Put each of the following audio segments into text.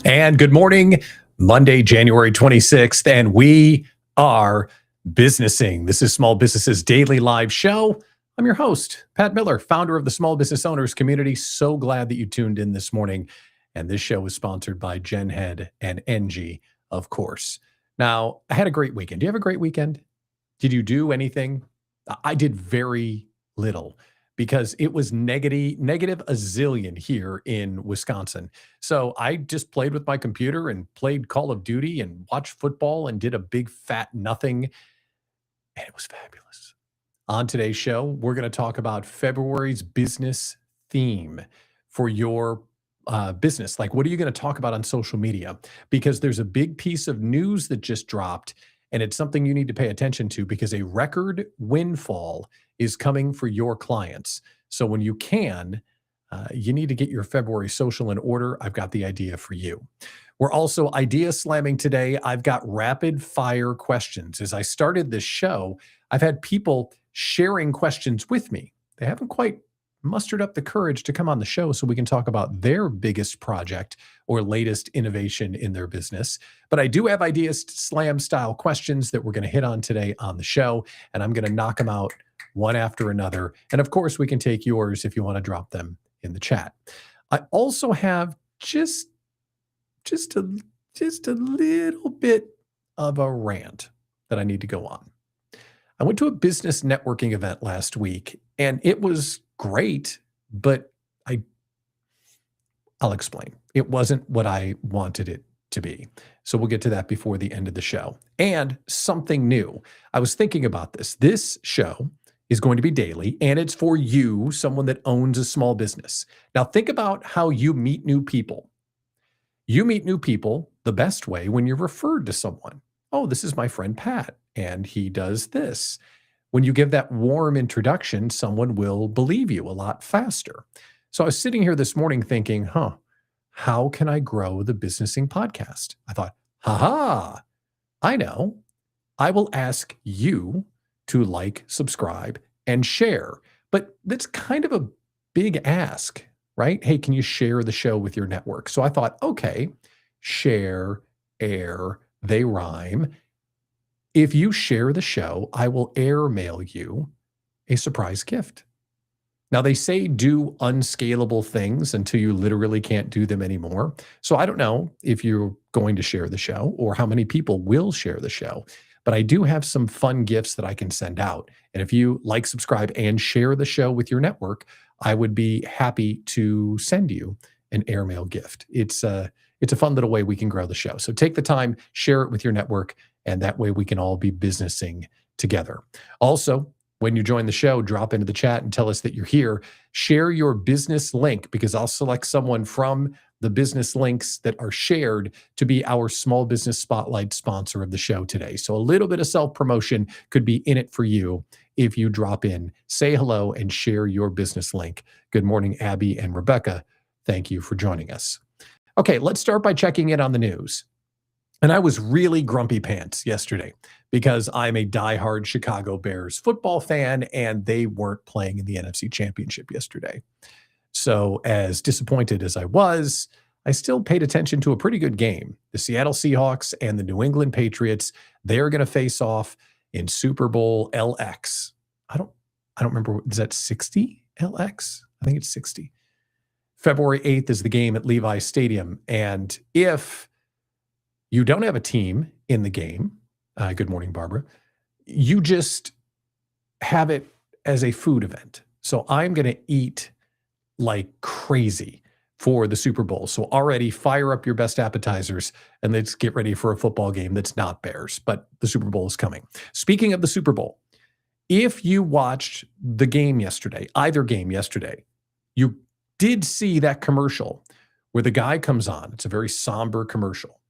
And good morning. Monday, January 26th, and we are businessing. This is Small Businesses Daily Live Show. I'm your host, Pat Miller, founder of the Small Business Owners Community. So glad that you tuned in this morning. And this show is sponsored by GenHead and Enji, of course. Now, I had a great weekend. Do you have a great weekend? Did you do anything? I did very little because it was negative a zillion here in Wisconsin. So I just played with my computer and played Call of Duty and watched football and did a big fat nothing. And it was fabulous. On today's show, we're going to talk about February's business theme for your business. Like, what are you going to talk about on social media? Because there's a big piece of news that just dropped, and it's something you need to pay attention to because a record windfall is coming for your clients. So when you can, you need to get your February social in order. I've got the idea for you. We're also idea slamming today. I've got rapid fire questions. As I started this show, I've had people sharing questions with me. They haven't quite mustered up the courage to come on the show so we can talk about their biggest project or latest innovation in their business. But I do have idea slam style questions that we're going to hit on today on the show, and I'm going to knock them out one after another. And of course, we can take yours if you want to drop them in the chat. I also have just a little bit of a rant that I need to go on. I went to a business networking event last week, and it was great, but I'll explain. It wasn't what I wanted it to be. So we'll get to that before the end of the show. And something new. I was thinking about this. This show is going to be daily, and it's for you, someone that owns a small business. Now, think about how you meet new people. You meet new people the best way when you're referred to someone. Oh, this is my friend Pat, and he does this. When you give that warm introduction, someone will believe you a lot faster. So I was sitting here this morning thinking, how can I grow the Businessing podcast? I thought, I know. I will ask you to like, subscribe, and share. But that's kind of a big ask, right? Hey, can you share the show with your network? So I thought, okay, share, air, they rhyme. If you share the show, I will airmail you a surprise gift. Now, they say do unscalable things until you literally can't do them anymore. So I don't know if you're going to share the show or how many people will share the show, but I do have some fun gifts that I can send out. And if you like, subscribe, and share the show with your network, I would be happy to send you an airmail gift. It's a fun little way we can grow the show. So take the time, share it with your network, and that way we can all be businessing together. Also, when you join the show, drop into the chat and tell us that you're here. Share your business link because I'll select someone from the business links that are shared to be our Small Business Spotlight sponsor of the show today. So a little bit of self-promotion could be in it for you if you drop in, say hello, and share your business link. Good morning, Abby and Rebecca. Thank you for joining us. Okay, let's start by checking in on the news. And I was really grumpy pants yesterday because I'm a diehard Chicago Bears football fan, and they weren't playing in the NFC Championship yesterday. So as disappointed as I was, I still paid attention to a pretty good game. The Seattle Seahawks and the New England Patriots, they're going to face off in Super Bowl LX. I don't remember, is that 60 LX? I think it's 60. February 8th is the game at Levi Stadium. And if you don't have a team in the game, good morning, Barbara, you just have it as a food event. So I'm going to eat like crazy for the Super Bowl. So already fire up your best appetizers and let's get ready for a football game that's not Bears, but the Super Bowl is coming. Speaking of the Super Bowl, if you watched the game yesterday, either game yesterday, you did see that commercial where the guy comes on. It's a very somber commercial.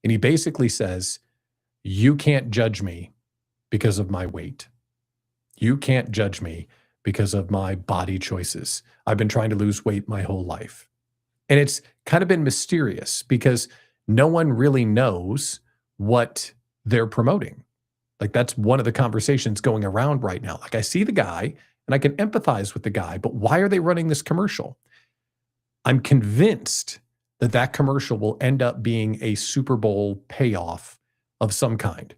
And he basically says, you can't judge me because of my weight. You can't judge me because of my body choices. I've been trying to lose weight my whole life. And it's kind of been mysterious because no one really knows what they're promoting. Like that's one of the conversations going around right now. Like I see the guy and I can empathize with the guy, but why are they running this commercial? I'm convinced that commercial will end up being a Super Bowl payoff of some kind.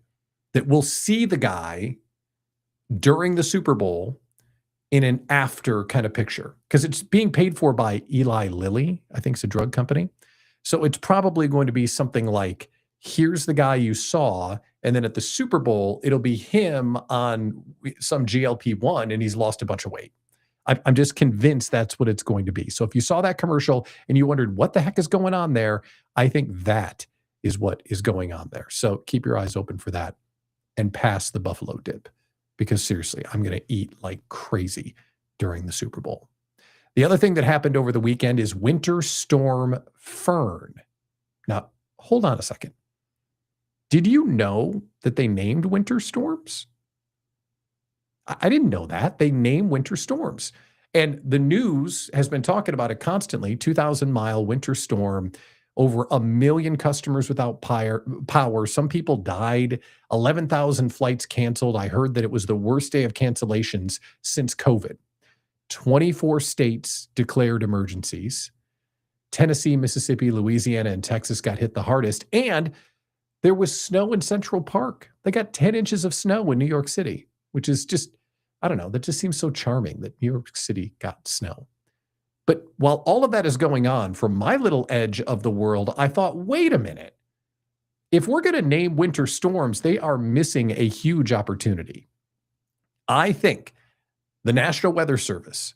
That we'll see the guy during the Super Bowl in an after kind of picture, because it's being paid for by Eli Lilly, I think it's a drug company. So it's probably going to be something like, here's the guy you saw, and then at the Super Bowl, it'll be him on some GLP-1 and he's lost a bunch of weight. I'm just convinced that's what it's going to be. So if you saw that commercial and you wondered what the heck is going on there, I think that is what is going on there. So keep your eyes open for that and pass the buffalo dip, because seriously, I'm going to eat like crazy during the Super Bowl. The other thing that happened over the weekend is Winter Storm Fern. Now, hold on a second. Did you know that they named winter storms? I didn't know that. They name winter storms. And the news has been talking about it constantly. 2,000-mile winter storm, over 1 million customers without power. Some people died, 11,000 flights canceled. I heard that it was the worst day of cancellations since COVID. 24 states declared emergencies. Tennessee, Mississippi, Louisiana, and Texas got hit the hardest. And there was snow in Central Park. They got 10 inches of snow in New York City, which is just, I don't know, that just seems so charming that New York City got snow. But while all of that is going on, from my little edge of the world, I thought, wait a minute. If we're going to name winter storms, they are missing a huge opportunity. I think the National Weather Service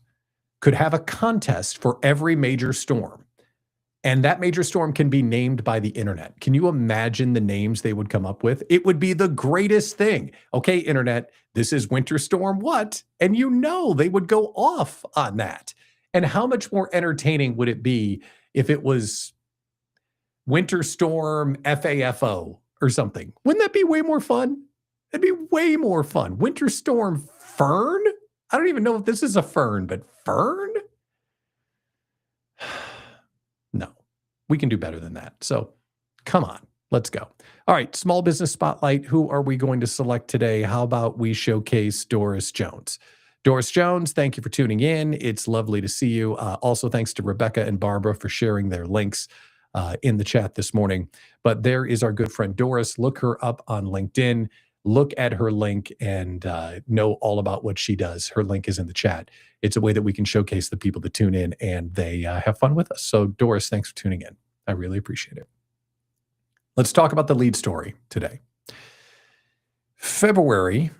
could have a contest for every major storm. And that major storm can be named by the internet. Can you imagine the names they would come up with? It would be the greatest thing. Okay, internet, this is winter storm what? And you know they would go off on that. And how much more entertaining would it be if it was winter storm FAFO or something? Wouldn't that be way more fun? It'd be way more fun. Winter storm Fern? I don't even know if this is a fern, but Fern? No, we can do better than that. So come on, let's go. All right, small business spotlight. Who are we going to select today? How about we showcase Doris Jones? Doris Jones, thank you for tuning in. It's lovely to see you. Also, thanks to Rebecca and Barbara for sharing their links in the chat this morning. But there is our good friend Doris. Look her up on LinkedIn. Look at her link and know all about what she does. Her link is in the chat. It's a way that we can showcase the people that tune in and they have fun with us. So Doris, thanks for tuning in. I really appreciate it. Let's talk about the lead story today. February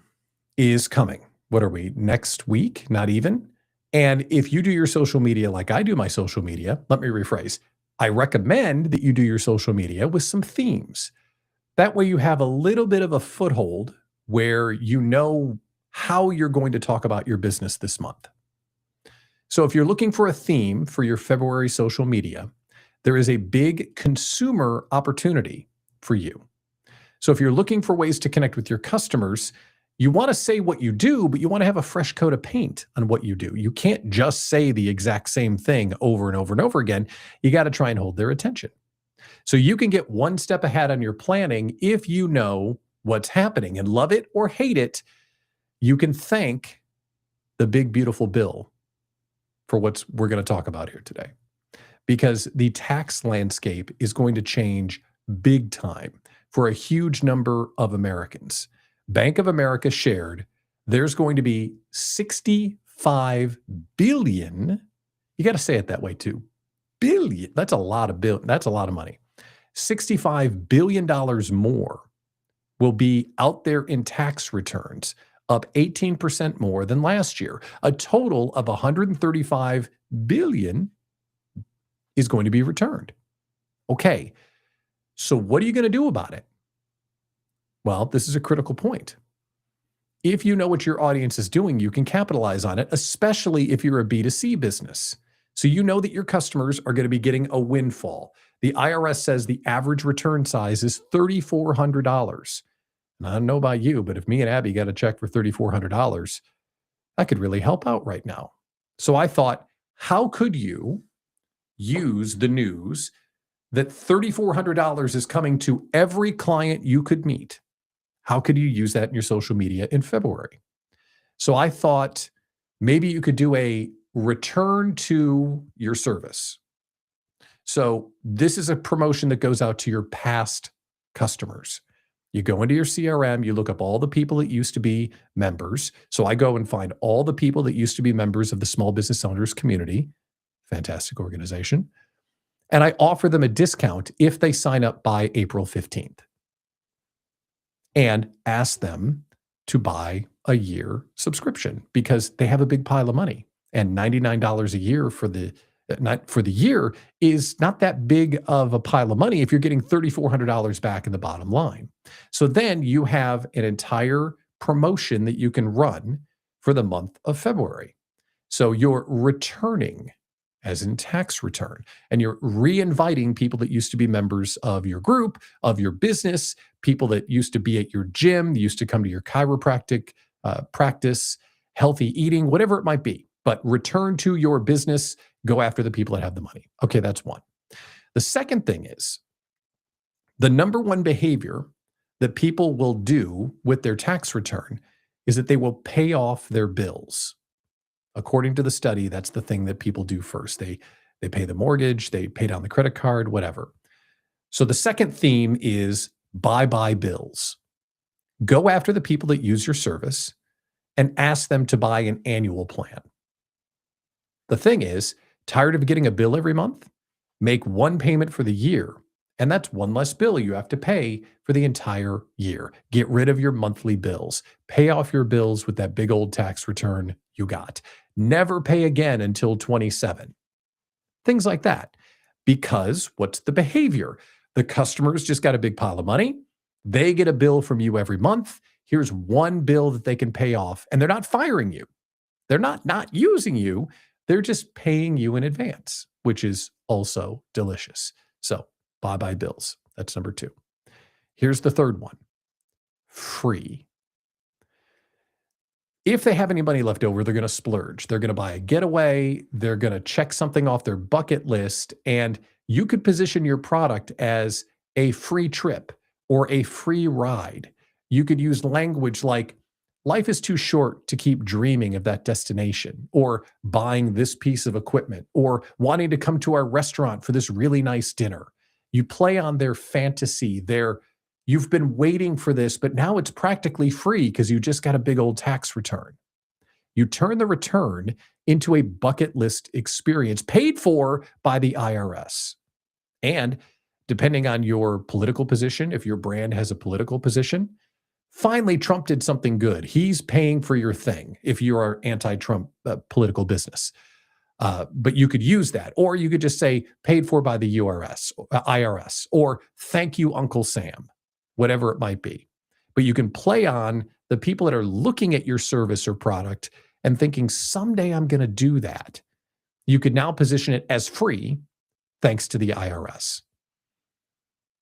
is coming. What are we, next week? Not even. And if you do your social media like I do my social media, let me rephrase. I recommend that you do your social media with some themes. That way you have a little bit of a foothold where you know how you're going to talk about your business this month. So if you're looking for a theme for your February social media, there is a big consumer opportunity for you. So if you're looking for ways to connect with your customers, you want to say what you do, but you want to have a fresh coat of paint on what you do. You can't just say the exact same thing over and over and over again. You got to try and hold their attention. So you can get one step ahead on your planning if you know what's happening, and love it or hate it, you can thank the big, beautiful bill for what we're going to talk about here today. Because the tax landscape is going to change big time for a huge number of Americans. Bank of America shared there's going to be $65 billion. You got to say it that way too. Billion. That's a lot of That's a lot of money. $65 billion more will be out there in tax returns, up 18% more than last year. A total of $135 billion is going to be returned. Okay, so what are you going to do about it? Well, this is a critical point. If you know what your audience is doing, you can capitalize on it, especially if you're a B2C business. So you know that your customers are going to be getting a windfall. The IRS says the average return size is $3,400. And I don't know about you, but if me and Abby got a check for $3,400, that could really help out right now. So I thought, how could you use the news that $3,400 is coming to every client you could meet? How could you use that in your social media in February? So I thought maybe you could do a return to your service. So this is a promotion that goes out to your past customers. You go into your CRM, you look up all the people that used to be members. So I go and find all the people that used to be members of the Small Business Owners Community, fantastic organization, and I offer them a discount if they sign up by April 15th and ask them to buy a year subscription because they have a big pile of money, and $99 a year for the year is not that big of a pile of money if you're getting $3,400 back in the bottom line. So then you have an entire promotion that you can run for the month of February. So you're returning, as in tax return, and you're re-inviting people that used to be members of your group, of your business, people that used to be at your gym, used to come to your chiropractic practice, healthy eating, whatever it might be. But return to your business, go after the people that have the money. Okay, that's one. The second thing is the number one behavior that people will do with their tax return is that they will pay off their bills. According to the study, that's the thing that people do first. They pay the mortgage, they pay down the credit card, whatever. So the second theme is buy bills. Go after the people that use your service and ask them to buy an annual plan. The thing is, tired of getting a bill every month? Make one payment for the year, and that's one less bill you have to pay for the entire year. Get rid of your monthly bills. Pay off your bills with that big old tax return you got. Never pay again until 27. Things like that. Because what's the behavior? The customers just got a big pile of money. They get a bill from you every month. Here's one bill that they can pay off, and they're not firing you. They're not using you. They're just paying you in advance, which is also delicious. So buy bills. That's number two. Here's the third one. Free. If they have any money left over, they're going to splurge. They're going to buy a getaway. They're going to check something off their bucket list. And you could position your product as a free trip or a free ride. You could use language like, life is too short to keep dreaming of that destination, or buying this piece of equipment, or wanting to come to our restaurant for this really nice dinner. You play on their fantasy, you've been waiting for this, but now it's practically free because you just got a big old tax return. You turn the return into a bucket list experience paid for by the IRS. And depending on your political position, if your brand has a political position, finally, Trump did something good. He's paying for your thing if you are anti-Trump political business. But you could use that. Or you could just say, paid for by the IRS, or thank you, Uncle Sam, whatever it might be. But you can play on the people that are looking at your service or product and thinking, someday I'm going to do that. You could now position it as free, thanks to the IRS.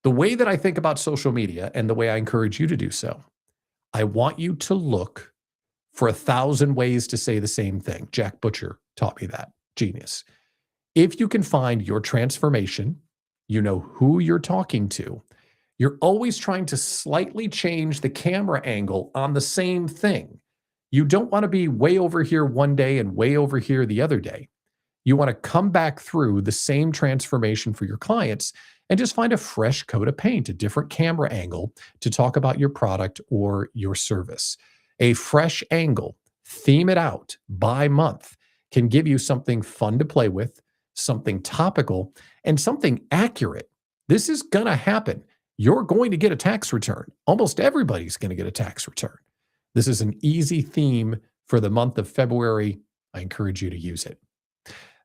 The way that I think about social media, and the way I encourage you to do so, I want you to look for 1,000 ways to say the same thing. Jack Butcher taught me that. Genius. If you can find your transformation, you know who you're talking to, you're always trying to slightly change the camera angle on the same thing. You don't want to be way over here one day and way over here the other day. You want to come back through the same transformation for your clients and just find a fresh coat of paint, a different camera angle to talk about your product or your service. A fresh angle, theme it out by month, can give you something fun to play with, something topical, and something accurate. This is going to happen. You're going to get a tax return. Almost everybody's going to get a tax return. This is an easy theme for the month of February. I encourage you to use it.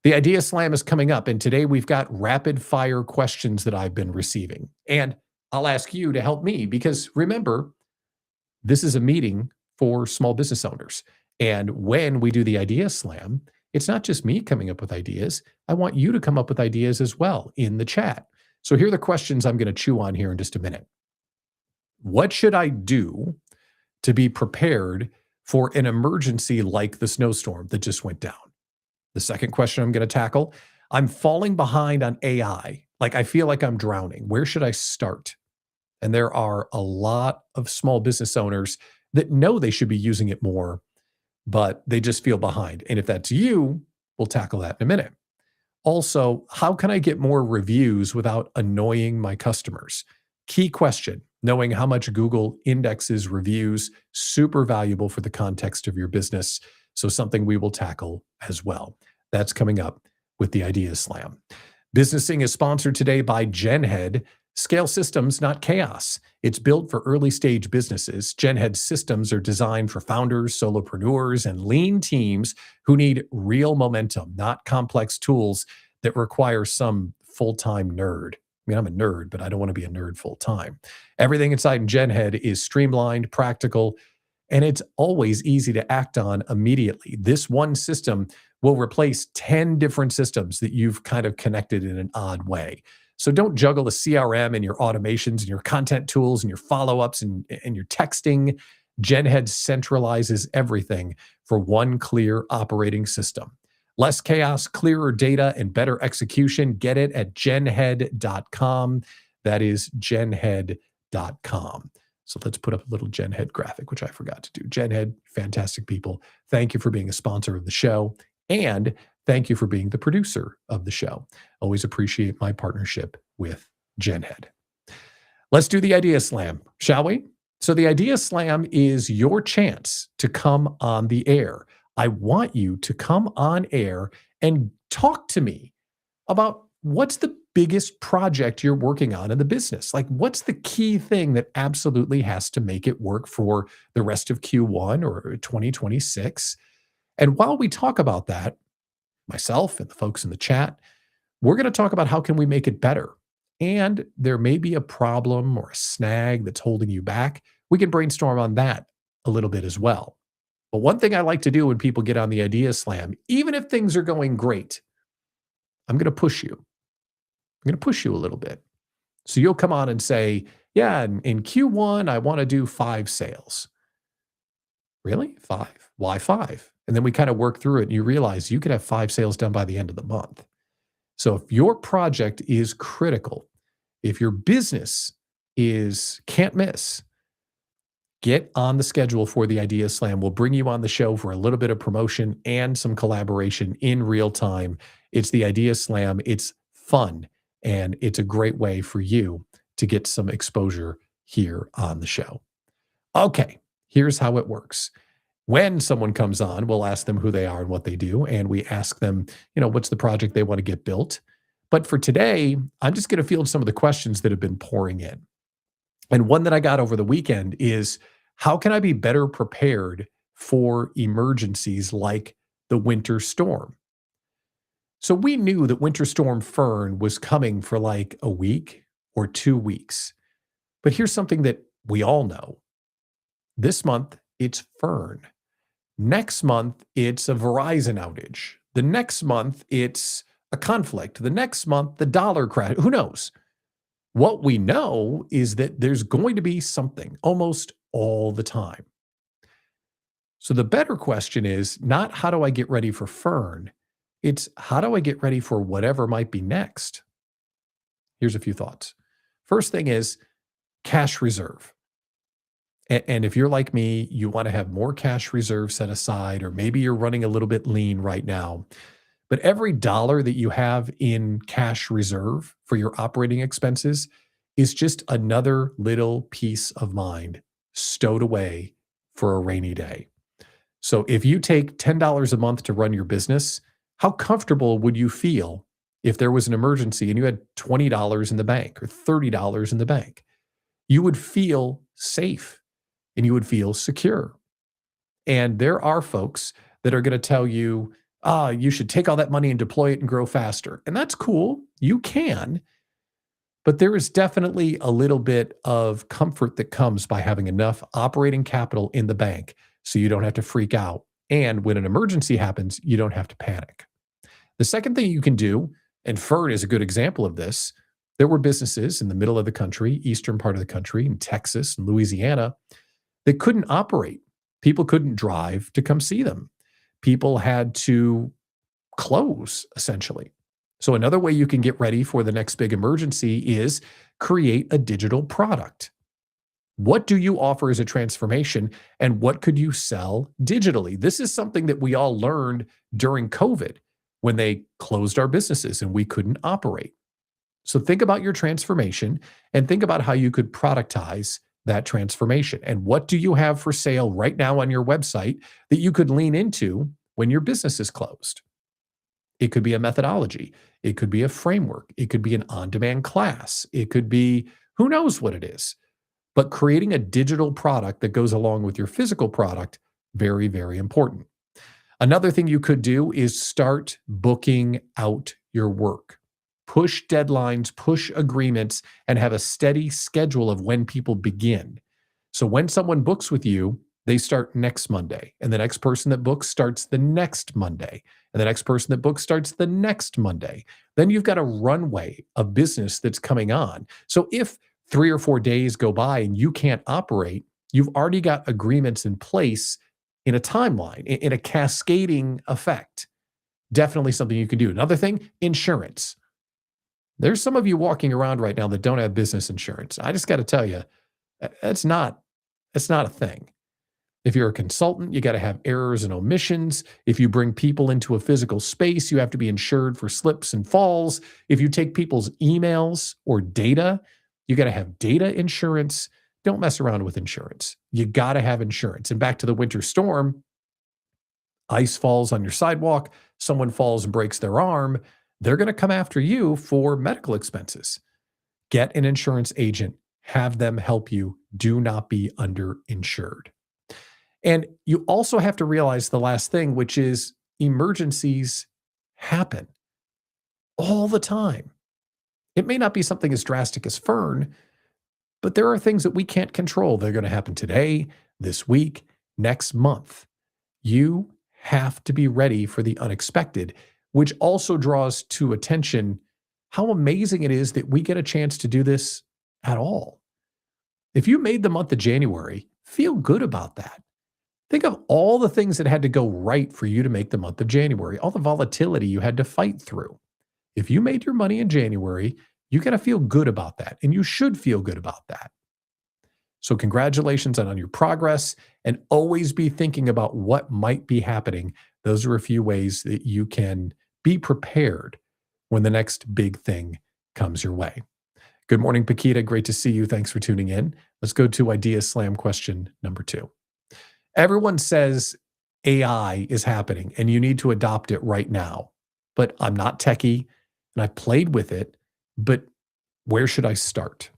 The Idea Slam is coming up, and today we've got rapid fire questions that I've been receiving. And I'll ask you to help me because remember, this is a meeting for small business owners. And when we do the Idea Slam, it's not just me coming up with ideas. I want you to come up with ideas as well in the chat. So here are the questions I'm going to chew on here in just a minute. What should I do to be prepared for an emergency like the snowstorm that just went down? The second question I'm going to tackle, I'm falling behind on AI. Like I feel like I'm drowning. Where should I start? And there are a lot of small business owners that know they should be using it more, but they just feel behind. And if that's you, we'll tackle that in a minute. Also, how can I get more reviews without annoying my customers? Key question. Knowing how much Google indexes reviews, super valuable for the context of your business. So, something we will tackle as well. That's coming up with the Idea Slam. Businessing is sponsored today by GenHead. Scale systems, not chaos. It's built for early stage businesses. GenHead systems are designed for founders, solopreneurs, and lean teams who need real momentum, not complex tools that require some full-time nerd. I mean, I'm a nerd, but I don't want to be a nerd full-time. Everything inside GenHead is streamlined, practical, and it's always easy to act on immediately. This one system will replace 10 different systems that you've kind of connected in an odd way. So don't juggle the CRM and your automations and your content tools and your follow-ups and your texting. GenHead centralizes everything for one clear operating system. Less chaos, clearer data, and better execution. Get it at genhead.com. That is genhead.com. So let's put up a little GenHead graphic, which I forgot to do. GenHead, fantastic people. Thank you for being a sponsor of the show. And thank you for being the producer of the show. Always appreciate my partnership with GenHead. Let's do the Idea Slam, shall we? So the Idea Slam is your chance to come on the air. I want you to come on air and talk to me about what's the biggest project you're working on in the business. Like, what's the key thing that absolutely has to make it work for the rest of Q1 or 2026? And while we talk about that, myself and the folks in the chat, we're going to talk about how can we make it better. And there may be a problem or a snag that's holding you back. We can brainstorm on that a little bit as well. But one thing I like to do when people get on the Idea Slam, even if things are going great, I'm going to push you. I'm going to push you a little bit. So you'll come on and say, yeah, in Q1, I want to do 5 sales. Really? 5? Why 5? And then we kind of work through it and you realize you could have 5 sales done by the end of the month. So if your project is critical, if your business is can't miss, get on the schedule for the Idea Slam. We'll bring you on the show for a little bit of promotion and some collaboration in real time. It's the Idea Slam. It's fun. And it's a great way for you to get some exposure here on the show. Okay, here's how it works. When someone comes on, we'll ask them who they are and what they do. And we ask them, what's the project they want to get built. But for today, I'm just going to field some of the questions that have been pouring in. And one that I got over the weekend is, how can I be better prepared for emergencies like the winter storm? So we knew that Winter Storm Fern was coming for like a week or 2 weeks. But here's something that we all know. This month, it's Fern. Next month, it's a Verizon outage. The next month, it's a conflict. The next month, the dollar crash. Who knows? What we know is that there's going to be something almost all the time. So the better question is not how do I get ready for Fern? It's how do I get ready for whatever might be next? Here's a few thoughts. First thing is cash reserve. And if you're like me, you want to have more cash reserve set aside, or maybe you're running a little bit lean right now. But every dollar that you have in cash reserve for your operating expenses is just another little peace of mind stowed away for a rainy day. So if you take $10 a month to run your business, how comfortable would you feel if there was an emergency and you had $20 in the bank or $30 in the bank? You would feel safe and you would feel secure. And there are folks that are going to tell you, you should take all that money and deploy it and grow faster. And that's cool. You can. But there is definitely a little bit of comfort that comes by having enough operating capital in the bank so you don't have to freak out. And when an emergency happens, you don't have to panic. The second thing you can do, and Fern is a good example of this, there were businesses in the middle of the country, eastern part of the country, in Texas and Louisiana, that couldn't operate. People couldn't drive to come see them. People had to close, essentially. So another way you can get ready for the next big emergency is create a digital product. What do you offer as a transformation, and what could you sell digitally? This is something that we all learned during COVID. when they closed our businesses and we couldn't operate. So think about your transformation and think about how you could productize that transformation. And what do you have for sale right now on your website that you could lean into when your business is closed? It could be a methodology. It could be a framework. It could be an on-demand class. It could be who knows what it is. But creating a digital product that goes along with your physical product, very, very important. Another thing you could do is start booking out your work. Push deadlines, push agreements, and have a steady schedule of when people begin. So when someone books with you, they start next Monday, and the next person that books starts the next Monday, and the next person that books starts the next Monday. Then you've got a runway of business that's coming on. So if 3 or 4 days go by and you can't operate, you've already got agreements in place in a timeline, in a cascading effect. Definitely something you can do. Another thing, insurance. There's some of you walking around right now that don't have business insurance. I just got to tell you, that's not a thing. If you're a consultant, you got to have errors and omissions. If you bring people into a physical space, you have to be insured for slips and falls. If you take people's emails or data, you got to have data insurance. Don't mess around with insurance. You got to have insurance. And back to the winter storm, ice falls on your sidewalk, someone falls and breaks their arm, they're going to come after you for medical expenses. Get an insurance agent, have them help you. Do not be underinsured. And you also have to realize the last thing, which is emergencies happen all the time. It may not be something as drastic as Fern, but there are things that we can't control. They're going to happen today, this week, next month. You have to be ready for the unexpected, which also draws to attention how amazing it is that we get a chance to do this at all. If you made the month of January, feel good about that. Think of all the things that had to go right for you to make the month of January, all the volatility you had to fight through. If you made your money in January, you got to feel good about that, and you should feel good about that. So congratulations on your progress, and always be thinking about what might be happening. Those are a few ways that you can be prepared when the next big thing comes your way. Good morning, Paquita. Great to see you. Thanks for tuning in. Let's go to Idea Slam question number 2. Everyone says AI is happening and you need to adopt it right now. But I'm not techie and I played with it, but where should I start?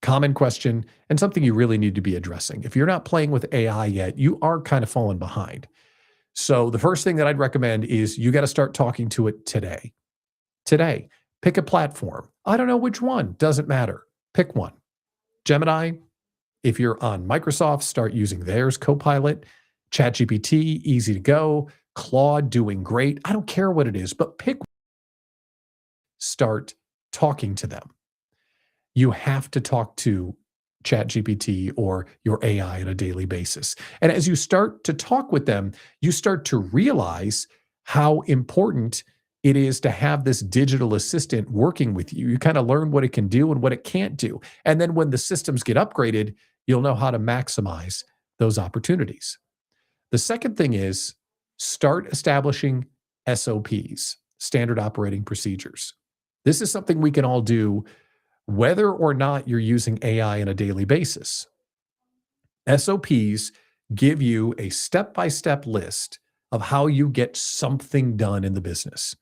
Common question and something you really need to be addressing. If you're not playing with AI yet, you are kind of falling behind. So the first thing that I'd recommend is you got to start talking to it today. Today, pick a platform. I don't know which one, doesn't matter. Pick one. Gemini, if you're on Microsoft, start using theirs, Copilot. ChatGPT, easy to go. Claude, doing great. I don't care what it is, but pick one. Start talking to them. You have to talk to ChatGPT or your AI on a daily basis. And as you start to talk with them, you start to realize how important it is to have this digital assistant working with you. You kind of learn what it can do and what it can't do. And then when the systems get upgraded, you'll know how to maximize those opportunities. The second thing is start establishing SOPs, standard operating procedures. This is something we can all do whether or not you're using AI on a daily basis. SOPs give you a step-by-step list of how you get something done in the business.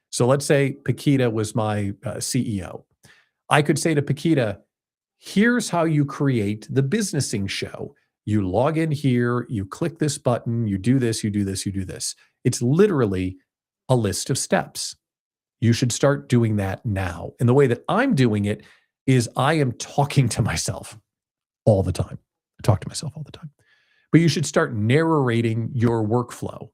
So let's say Paquita was my CEO. I could say to Paquita, here's how you create the businessing show. You log in here, you click this button, you do this, you do this, you do this. It's literally a list of steps. You should start doing that now. And the way that I'm doing it is I am talking to myself all the time. I talk to myself all the time. But you should start narrating your workflow.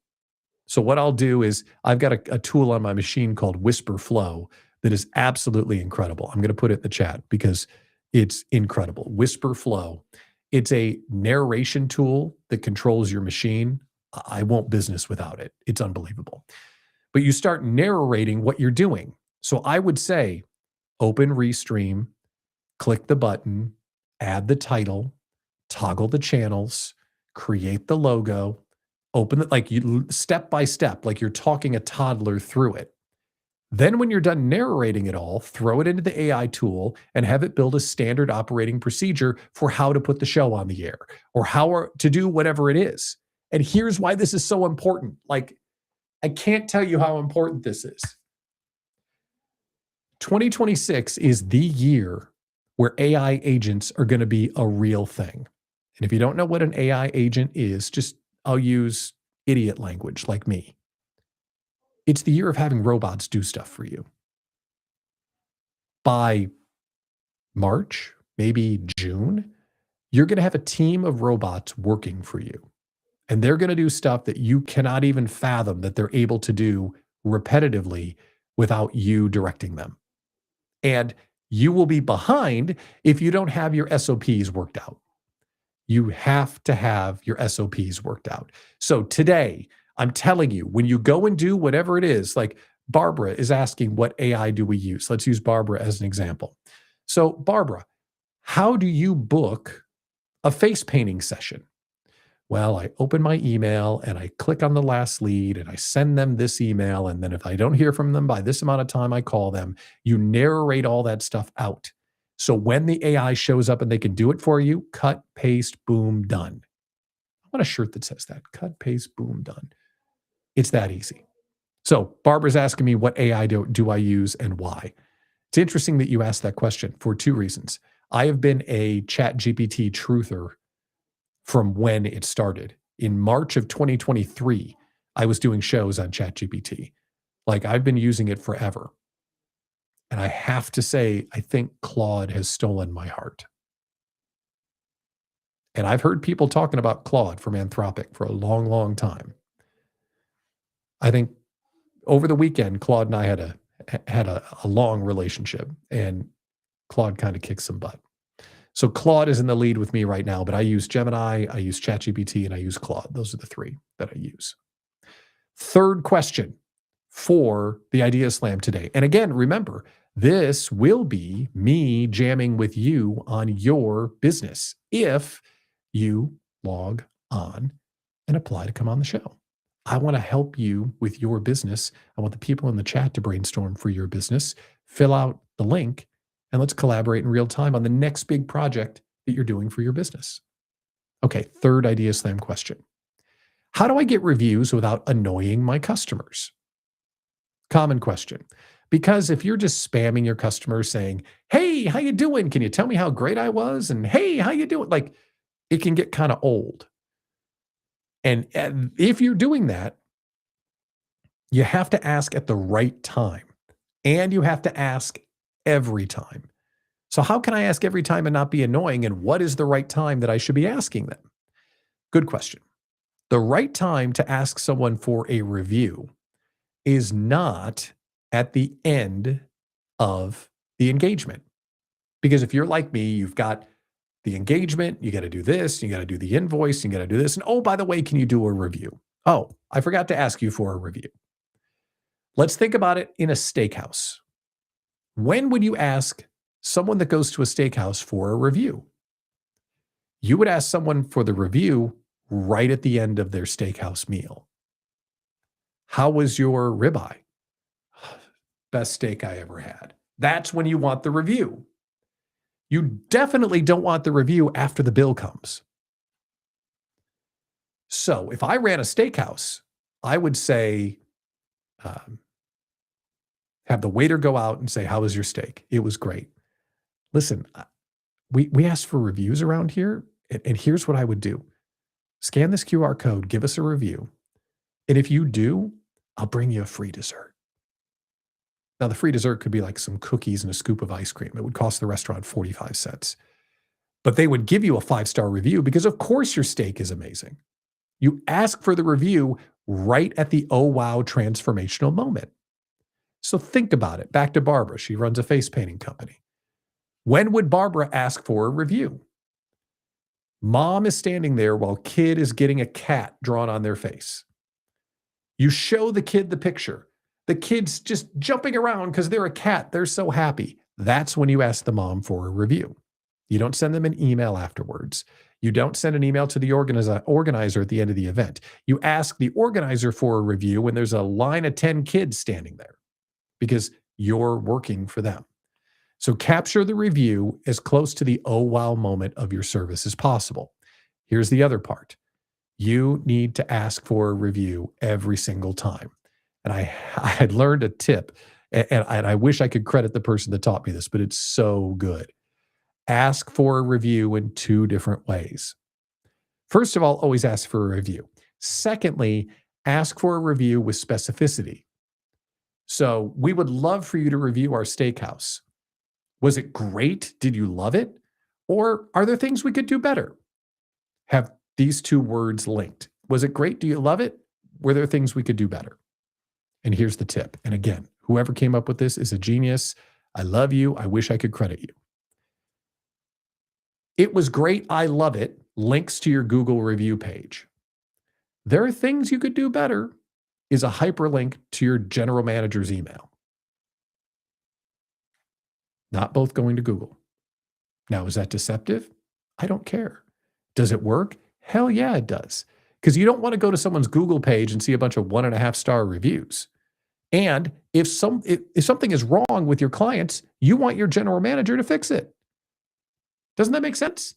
So what I'll do is I've got a tool on my machine called Whisper Flow that is absolutely incredible. I'm going to put it in the chat because it's incredible. Whisper Flow. It's a narration tool that controls your machine. I won't business without it. It's unbelievable. But you start narrating what you're doing. So I would say, open Restream, click the button, add the title, toggle the channels, create the logo, Open it like you step by step, like you're talking a toddler through it. Then when you're done narrating it all, throw it into the AI tool and have it build a standard operating procedure for how to put the show on the air or how to do whatever it is. And here's why this is so important. Like, I can't tell you how important this is. 2026 is the year where AI agents are going to be a real thing. And if you don't know what an AI agent is, I'll use idiot language like me. It's the year of having robots do stuff for you. By March, maybe June, you're going to have a team of robots working for you. And they're going to do stuff that you cannot even fathom that they're able to do repetitively without you directing them. And you will be behind if you don't have your SOPs worked out. You have to have your SOPs worked out. So today, I'm telling you, when you go and do whatever it is, like Barbara is asking, what AI do we use? Let's use Barbara as an example. So Barbara, how do you book a face painting session? Well, I open my email and I click on the last lead and I send them this email. And then if I don't hear from them by this amount of time, I call them. You narrate all that stuff out. So when the AI shows up and they can do it for you, cut, paste, boom, done. I want a shirt that says that. Cut, paste, boom, done. It's that easy. So Barbara's asking me what AI do I use and why. It's interesting that you asked that question for two reasons. I have been a ChatGPT truther from when it started. In March of 2023, I was doing shows on ChatGPT. Like, I've been using it forever. And I have to say, I think Claude has stolen my heart. And I've heard people talking about Claude from Anthropic for a long, long time. I think over the weekend, Claude and I had a long relationship, and Claude kind of kicked some butt. So Claude is in the lead with me right now, but I use Gemini, I use ChatGPT, and I use Claude. Those are the three that I use. Third question for the Idea Slam today. And again, remember, this will be me jamming with you on your business if you log on and apply to come on the show. I want to help you with your business. I want the people in the chat to brainstorm for your business. Fill out the link and let's collaborate in real time on the next big project that you're doing for your business. Okay, third Idea Slam question. How do I get reviews without annoying my customers? Common question. Because if you're just spamming your customers saying, hey, how you doing? Can you tell me how great I was? And hey, how you doing? Like, it can get kind of old. And if you're doing that, you have to ask at the right time. And you have to ask every time. So how can I ask every time and not be annoying? And what is the right time that I should be asking them? Good question. The right time to ask someone for a review is not at the end of the engagement. Because if you're like me, you've got the engagement, you got to do this, you got to do the invoice, you got to do this. And oh, by the way, can you do a review? Oh, I forgot to ask you for a review. Let's think about it in a steakhouse. When would you ask someone that goes to a steakhouse for a review? You would ask someone for the review right at the end of their steakhouse meal. How was your ribeye? Best steak I ever had. That's when you want the review. You definitely don't want the review after the bill comes. So if I ran a steakhouse, I would say, have the waiter go out and say, how was your steak? It was great. Listen, we ask for reviews around here, and here's what I would do. Scan this QR code, give us a review. And if you do, I'll bring you a free dessert. Now, the free dessert could be like some cookies and a scoop of ice cream. It would cost the restaurant 45 cents. But they would give you a 5-star review because, of course, your steak is amazing. You ask for the review right at the oh, wow, transformational moment. So think about it. Back to Barbara. She runs a face painting company. When would Barbara ask for a review? Mom is standing there while kid is getting a cat drawn on their face. You show the kid the picture. The kid's just jumping around because they're a cat. They're so happy. That's when you ask the mom for a review. You don't send them an email afterwards. You don't send an email to the organizer at the end of the event. You ask the organizer for a review when there's a line of 10 kids standing there because you're working for them. So capture the review as close to the oh wow moment of your service as possible. Here's the other part. You need to ask for a review every single time. And I had learned a tip, and I wish I could credit the person that taught me this, but it's so good. Ask for a review in two different ways. First of all, always ask for a review. Secondly, ask for a review with specificity. So we would love for you to review our steakhouse. Was it great? Did you love it? Or are there things we could do better? Have these two words linked. Was it great? Do you love it? Were there things we could do better? And here's the tip. And again, whoever came up with this is a genius. I love you. I wish I could credit you. It was great. I love it. Links to your Google review page. There are things you could do better is a hyperlink to your general manager's email. Not both going to Google. Now, is that deceptive? I don't care. Does it work? Hell yeah, it does. Because you don't want to go to someone's Google page and see a bunch of 1.5-star reviews. And if something is wrong with your clients, you want your general manager to fix it. Doesn't that make sense?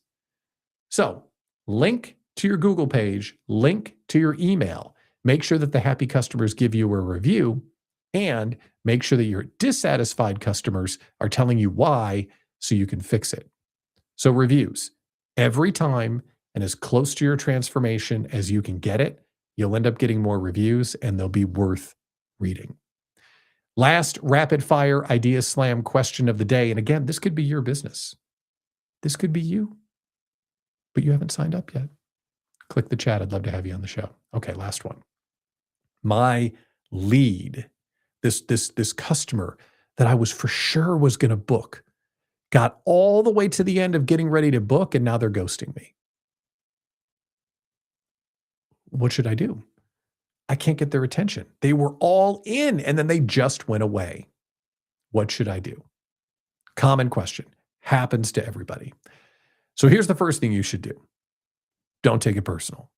So link to your Google page, link to your email. Make sure that the happy customers give you a review, and make sure that your dissatisfied customers are telling you why so you can fix it. So reviews, every time and as close to your transformation as you can get it, you'll end up getting more reviews and they'll be worth reading. Last rapid fire idea slam question of the day. And again, this could be your business. This could be you, but you haven't signed up yet. Click the chat. I'd love to have you on the show. Okay, last one. My lead, this customer that I was for sure was going to book, got all the way to the end of getting ready to book, and now they're ghosting me. What should I do? I can't get their attention. They were all in, and then they just went away. What should I do? Common question. Happens to everybody. So here's the first thing you should do. Don't take it personal.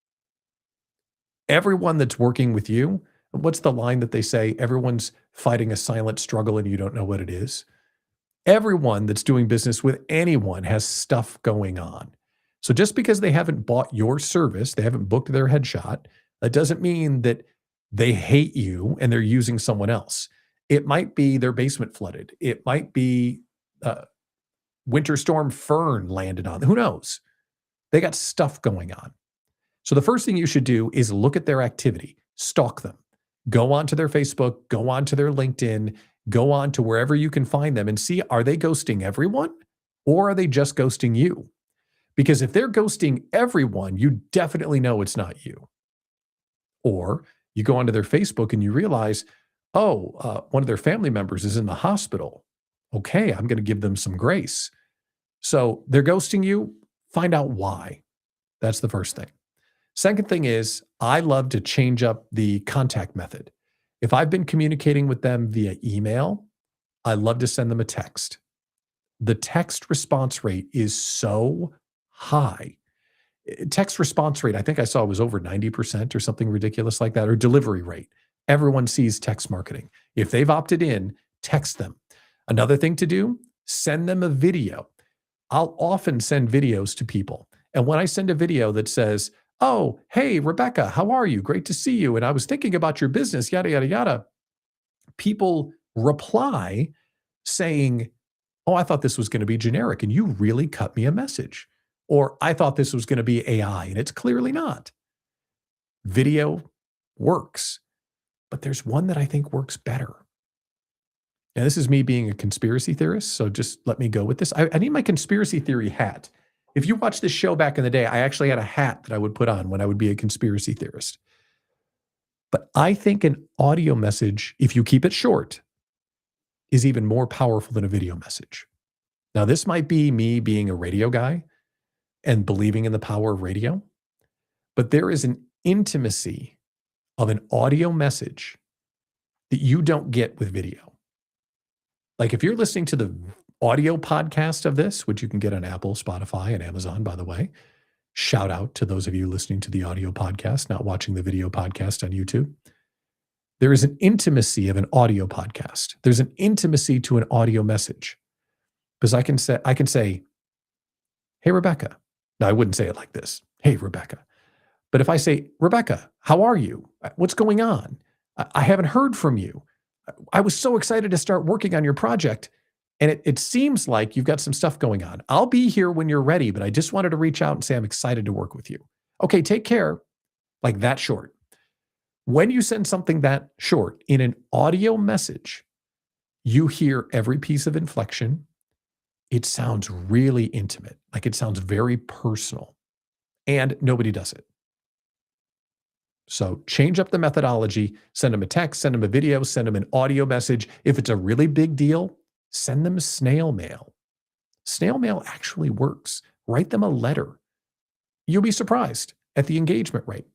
Everyone that's working with you, what's the line that they say? Everyone's fighting a silent struggle and you don't know what it is. Everyone that's doing business with anyone has stuff going on. So just because they haven't bought your service, they haven't booked their headshot, that doesn't mean that they hate you and they're using someone else. It might be their basement flooded. It might be Winter Storm Fern landed on them. Who knows? They got stuff going on. So the first thing you should do is look at their activity, stalk them, go onto their Facebook, go onto their LinkedIn, go on to wherever you can find them and see, are they ghosting everyone or are they just ghosting you? Because if they're ghosting everyone, you definitely know it's not you. Or you go onto their Facebook and you realize, one of their family members is in the hospital. Okay, I'm going to give them some grace. So they're ghosting you. Find out why. That's the first thing. Second thing is, I love to change up the contact method. If I've been communicating with them via email, I love to send them a text. The text response rate is so high. Text response rate, I think I saw was over 90% or something ridiculous like that, or delivery rate. Everyone sees text marketing. If they've opted in, text them. Another thing to do, send them a video. I'll often send videos to people. And when I send a video that says, oh, hey, Rebecca, how are you? Great to see you. And I was thinking about your business, yada, yada, yada. People reply saying, oh, I thought this was going to be generic and you really cut me a message. Or I thought this was going to be AI and it's clearly not. Video works, but there's one that I think works better. And this is me being a conspiracy theorist, so just let me go with this. I need my conspiracy theory hat. If you watched this show back in the day, I actually had a hat that I would put on when I would be a conspiracy theorist. But I think an audio message, if you keep it short, is even more powerful than a video message. Now, this might be me being a radio guy and believing in the power of radio, but there is an intimacy of an audio message that you don't get with video. Like if you're listening to the audio podcast of this, which you can get on Apple, Spotify, and Amazon, by the way, Shout out to those of you listening to the audio podcast, not watching the video podcast on YouTube. There is an intimacy of an audio podcast. There's an intimacy to an audio message. Because I can say, hey, Rebecca. Now, I wouldn't say it like this. Hey, Rebecca. But if I say, Rebecca, how are you? What's going on? I haven't heard from you. I was so excited to start working on your project. And it seems like you've got some stuff going on. I'll be here when you're ready, but I just wanted to reach out and say I'm excited to work with you. Okay, take care. Like that short. When you send something that short in an audio message, you hear every piece of inflection. It sounds really intimate, like it sounds very personal, and nobody does it. So change up the methodology, send them a text, send them a video, send them an audio message. If it's a really big deal, send them snail mail. Snail mail actually works. Write them a letter. You'll be surprised at the engagement rate.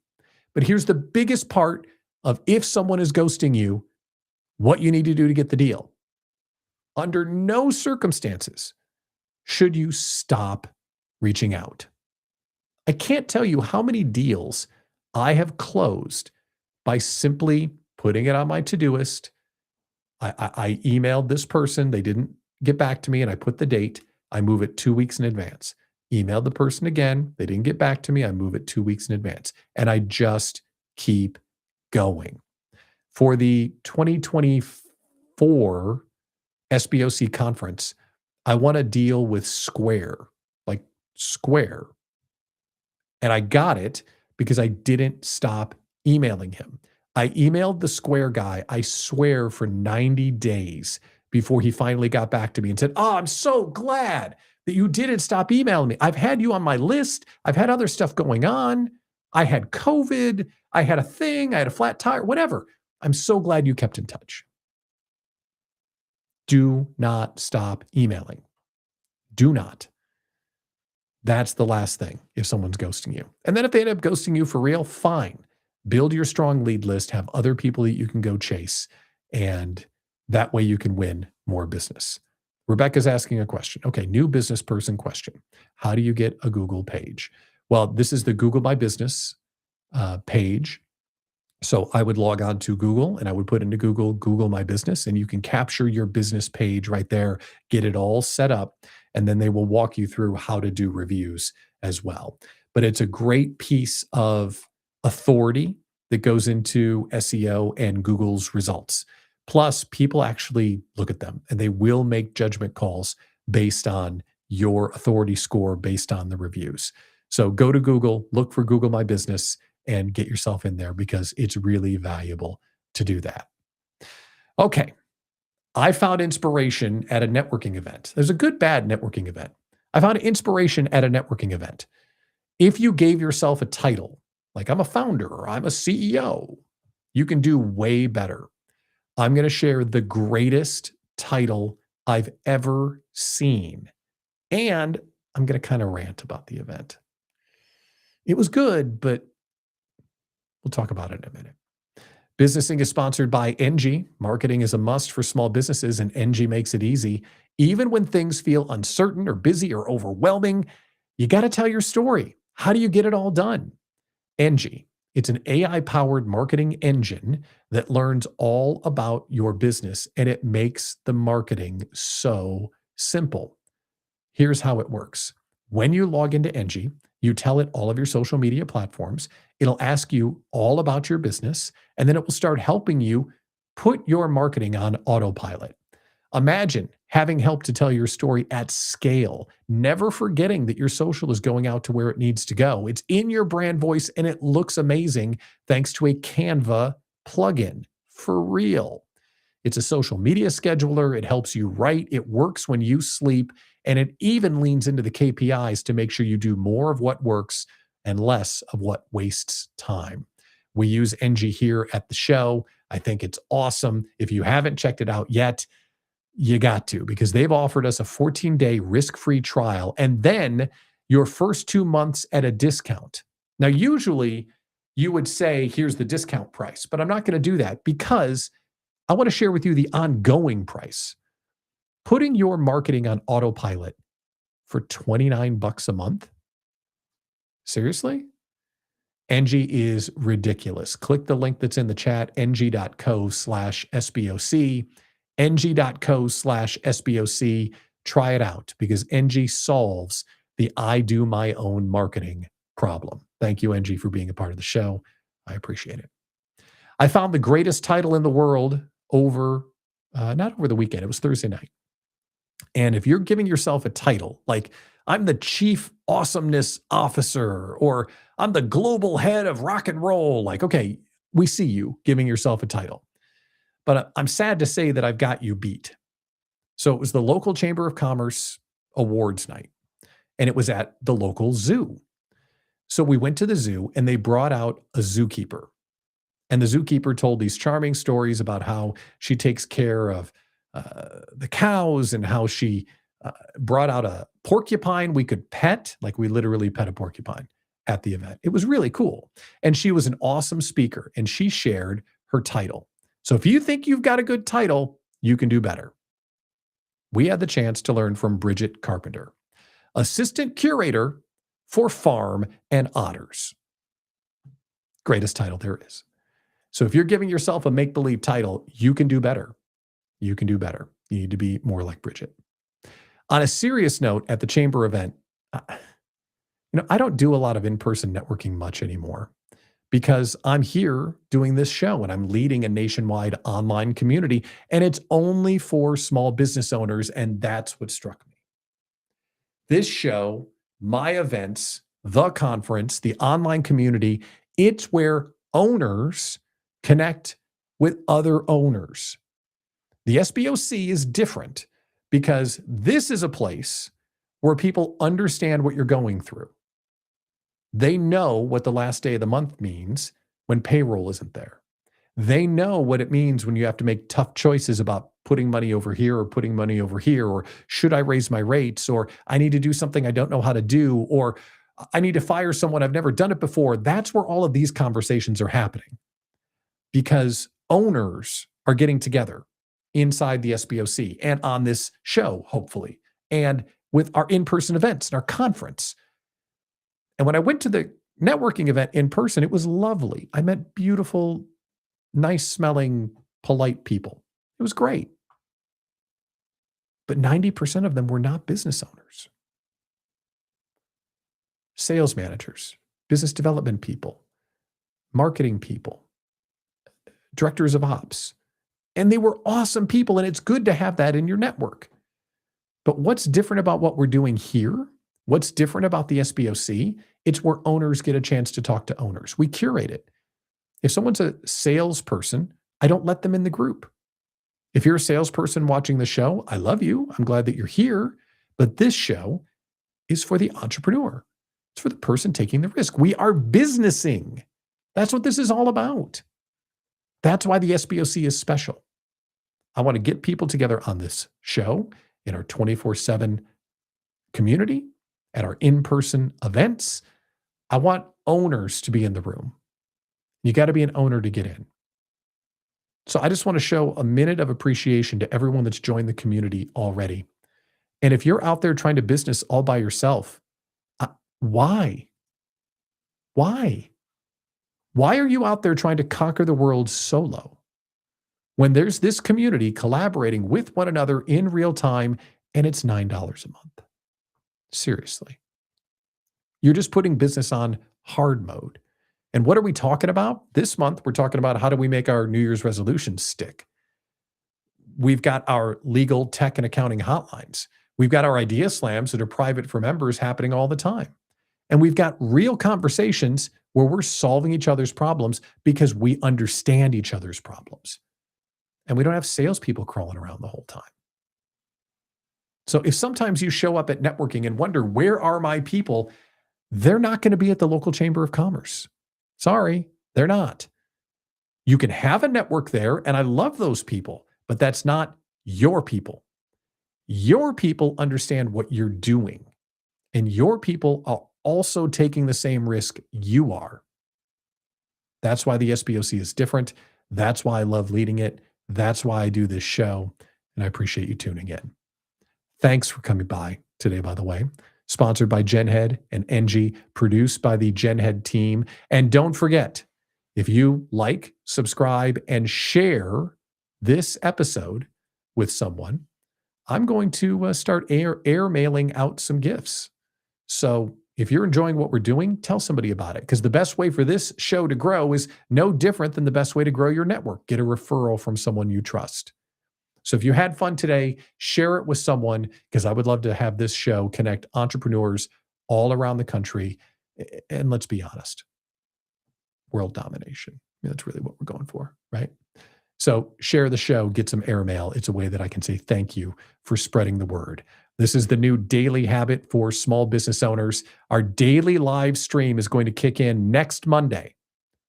But here's the biggest part of if someone is ghosting you, what you need to do to get the deal. Under no circumstances should you stop reaching out. I can't tell you how many deals I have closed by simply putting it on my to-do-ist. I emailed this person. They didn't get back to me, and I put the date. I move it 2 weeks in advance. Emailed the person again. They didn't get back to me. I move it 2 weeks in advance. And I just keep going. For the 2024 SBOC conference, I want to deal with Square, like Square. And I got it because I didn't stop emailing him. I emailed the Square guy, I swear, for 90 days before he finally got back to me and said, oh, I'm so glad that you didn't stop emailing me. I've had you on my list. I've had other stuff going on. I had COVID. I had a thing. I had a flat tire, whatever. I'm so glad you kept in touch. Do not stop emailing. Do not. That's the last thing if someone's ghosting you. And then if they end up ghosting you for real, fine. Build your strong lead list, have other people that you can go chase, and that way you can win more business. Rebecca's asking a question. Okay, new business person question. How do you get a Google page? Well, this is the Google My Business page. So I would log on to Google and I would put into Google My Business, and you can capture your business page right there, get it all set up, and then they will walk you through how to do reviews as well. But it's a great piece of authority that goes into SEO and Google's results. Plus, people actually look at them and they will make judgment calls based on your authority score, based on the reviews. So go to Google, look for Google My Business, and get yourself in there because it's really valuable to do that. Okay. I found inspiration at a networking event. There's a good, bad networking event. I found inspiration at a networking event. If you gave yourself a title, like I'm a founder or I'm a CEO, you can do way better. I'm going to share the greatest title I've ever seen. And I'm going to kind of rant about the event. It was good, but we'll talk about it in a minute. Businessing is sponsored by Enji. Marketing is a must for small businesses, and Enji makes it easy. Even when things feel uncertain or busy or overwhelming, you got to tell your story. How do you get it all done? Enji. It's an AI-powered marketing engine that learns all about your business, and it makes the marketing so simple. Here's how it works. When you log into Enji, you tell it all of your social media platforms. It'll ask you all about your business, and then it will start helping you put your marketing on autopilot. Imagine having help to tell your story at scale, never forgetting that your social is going out to where it needs to go. It's in your brand voice, and it looks amazing thanks to a Canva plugin. For real. It's a social media scheduler. It helps you write. It works when you sleep. And it even leans into the KPIs to make sure you do more of what works and less of what wastes time. We use Enji here at the show. I think it's awesome. If you haven't checked it out yet, you got to, because they've offered us a 14-day risk-free trial and then your first 2 months at a discount. Now, usually you would say, here's the discount price, but I'm not going to do that because I want to share with you the ongoing price. Putting your marketing on autopilot for $29 a month, Seriously? Enji is ridiculous. Click the link that's in the chat, enji.co/SBOC, enji.co/SBOC. Try it out because Enji solves the I do my own marketing problem. Thank you, Enji, for being a part of the show. I appreciate it. I found the greatest title in the world not over the weekend, it was Thursday night. And if you're giving yourself a title, like I'm the chief awesomeness officer, or I'm the global head of rock and roll, like, okay, we see you giving yourself a title. But I'm sad to say that I've got you beat. So it was the local Chamber of Commerce awards night, and it was at the local zoo. So we went to the zoo and they brought out a zookeeper. And the zookeeper told these charming stories about how she takes care of the cows and how she brought out a porcupine we could pet, like we literally pet a porcupine at the event. It was really cool. And she was an awesome speaker and she shared her title. So if you think you've got a good title, you can do better. We had the chance to learn from Bridget Carpenter, assistant curator for farm and otters. Greatest title there is. So if you're giving yourself a make-believe title, you can do better. You can do better. You need to be more like Bridget. On a serious note, at the Chamber event, I don't do a lot of in-person networking much anymore because I'm here doing this show and I'm leading a nationwide online community, and it's only for small business owners, and that's what struck me. This show, my events, the conference, the online community, it's where owners connect with other owners. The SBOC is different because this is a place where people understand what you're going through. They know what the last day of the month means when payroll isn't there. They know what it means when you have to make tough choices about putting money over here or putting money over here, or should I raise my rates, or I need to do something I don't know how to do, or I need to fire someone, I've never done it before. That's where all of these conversations are happening because owners are getting together inside the SBOC and on this show, hopefully, and with our in-person events and our conference. And when I went to the networking event in person, it was lovely. I met beautiful, nice smelling, polite people. It was great. But 90% of them were not business owners. Sales managers, business development people, marketing people, directors of ops. And they were awesome people, and it's good to have that in your network. But what's different about what we're doing here? What's different about the SBOC? It's where owners get a chance to talk to owners. We curate it. If someone's a salesperson, I don't let them in the group. If you're a salesperson watching the show, I love you. I'm glad that you're here. But this show is for the entrepreneur. It's for the person taking the risk. We are businessing. That's what this is all about. That's why the SBOC is special. I want to get people together on this show in our 24/7 community, at our in-person events. I want owners to be in the room. You got to be an owner to get in. So I just want to show a minute of appreciation to everyone that's joined the community already. And if you're out there trying to business all by yourself, why? Why? Why are you out there trying to conquer the world solo when there's this community collaborating with one another in real time and it's $9 a month? Seriously. You're just putting business on hard mode. And what are we talking about? This month, we're talking about how do we make our New Year's resolutions stick. We've got our legal, tech, and accounting hotlines. We've got our idea slams that are private for members happening all the time. And we've got real conversations where we're solving each other's problems because we understand each other's problems. And we don't have salespeople crawling around the whole time. So if sometimes you show up at networking and wonder, where are my people? They're not going to be at the local Chamber of Commerce. Sorry, they're not. You can have a network there, and I love those people, but that's not your people. Your people understand what you're doing, and your people are also taking the same risk you are. That's why the SBOC is different. That's why I love leading it. That's why I do this show, and I appreciate you tuning in. Thanks for coming by today, by the way. sponsored by Genhead and Enji, produced by the Genhead team. And don't forget, if you like, subscribe, and share this episode with someone, I'm going to start air mailing out some gifts. So if you're enjoying what we're doing, tell somebody about it, because the best way for this show to grow is no different than the best way to grow your network. Get a referral from someone you trust. So if you had fun today, share it with someone, because I would love to have this show connect entrepreneurs all around the country. And let's be honest, world domination. That's really what we're going for, right? So share the show, get some airmail. It's a way that I can say thank you for spreading the word. This is the new daily habit for small business owners. Our daily live stream is going to kick in next Monday.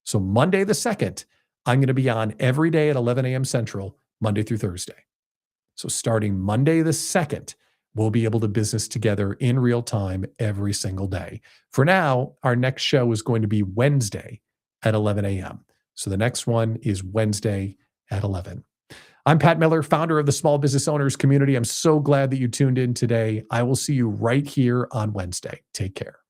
So Monday the 2nd, I'm going to be on every day at 11 a.m. Central, Monday through Thursday. So starting Monday the 2nd, we'll be able to business together in real time every single day. For now, our next show is going to be Wednesday at 11 a.m. So the next one is Wednesday at 11. I'm Pat Miller, founder of the Small Business Owners Community. I'm so glad that you tuned in today. I will see you right here on Wednesday. Take care.